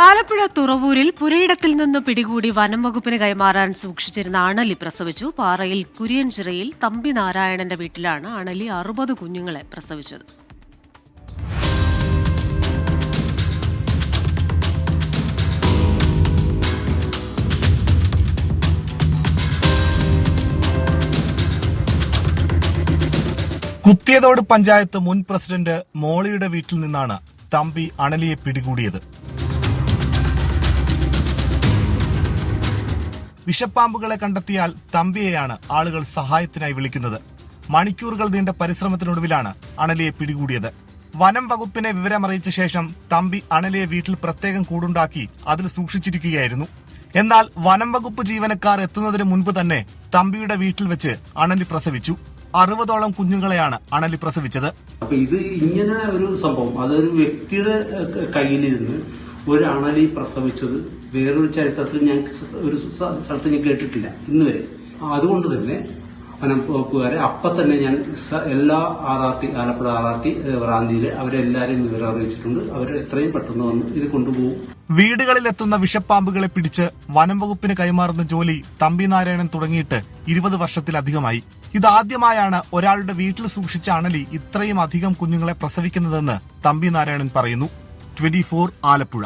ആലപ്പുഴ തുറവൂരിൽ പുരയിടത്തിൽ നിന്ന് പിടികൂടി വനം വകുപ്പിന് കൈമാറാൻ സൂക്ഷിച്ചിരുന്ന അണലി പ്രസവിച്ചു. പാറയിൽ കുര്യൻചിറയിൽ തമ്പി നാരായണന്റെ വീട്ടിലാണ് അണലി 60 കുഞ്ഞുങ്ങളെ പ്രസവിച്ചത്. കുത്തിയതോട് പഞ്ചായത്ത് മുൻ പ്രസിഡന്റ് മോളിയുടെ വീട്ടിൽ നിന്നാണ് തമ്പി അണലിയെ പിടികൂടിയത്. വിഷപ്പാമ്പുകളെ കണ്ടെത്തിയാൽ തമ്പിയെയാണ് ആളുകൾ സഹായത്തിനായി വിളിക്കുന്നത്. മണിക്കൂറുകൾ നീണ്ട പരിശ്രമത്തിനൊടുവിലാണ് അണലിയെ പിടികൂടിയത്. വനം വകുപ്പിനെ വിവരമറിയിച്ച ശേഷം തമ്പി അണലിയെ വീട്ടിൽ പ്രത്യേകം കൂടുണ്ടാക്കി അതിൽ സൂക്ഷിച്ചിരിക്കുകയായിരുന്നു. എന്നാൽ വനം വകുപ്പ് ജീവനക്കാർ എത്തുന്നതിന് മുൻപ് തന്നെ തമ്പിയുടെ വീട്ടിൽ വെച്ച് അണലി പ്രസവിച്ചു. 60ഓളം കുഞ്ഞുങ്ങളെയാണ് അണലി പ്രസവിച്ചത്. അപ്പൊ ഇത് ഇങ്ങനെ ഒരു സംഭവം, അതൊരു വ്യക്തിയുടെ കയ്യിലിരുന്ന് ഒരു അണലി പ്രസവിച്ചത് വേറൊരു ചരിത്രത്തിൽ ഞാൻ ഒരു സ്ഥലത്ത് ഞാൻ കേട്ടിട്ടില്ല ഇന്ന് വരെ. അതുകൊണ്ട് തന്നെ വനം വകുപ്പുകാരെ അപ്പം തന്നെ ഞാൻ എല്ലാ ആലപ്പുഴ RRT റാന്തിയിൽ അവരെല്ലാരെയും വിവരം അറിയിച്ചിട്ടുണ്ട്. അവർ എത്രയും പെട്ടെന്ന് വന്ന് ഇത് കൊണ്ടുപോകും. വീടുകളിലെത്തുന്ന വിഷപ്പാമ്പുകളെ പിടിച്ച് വനം വകുപ്പിന് കൈമാറുന്ന ജോലി തമ്പി നാരായണൻ തുടങ്ങിയിട്ട് 20 വർഷത്തിലധികമായി. ഇതാദ്യമായാണ് ഒരാളുടെ വീട്ടിൽ സൂക്ഷിച്ച അണലി ഇത്രയും അധികം കുഞ്ഞുങ്ങളെ പ്രസവിക്കുന്നതെന്ന് തമ്പി നാരായണൻ പറയുന്നു. 24 ആലപ്പുഴ.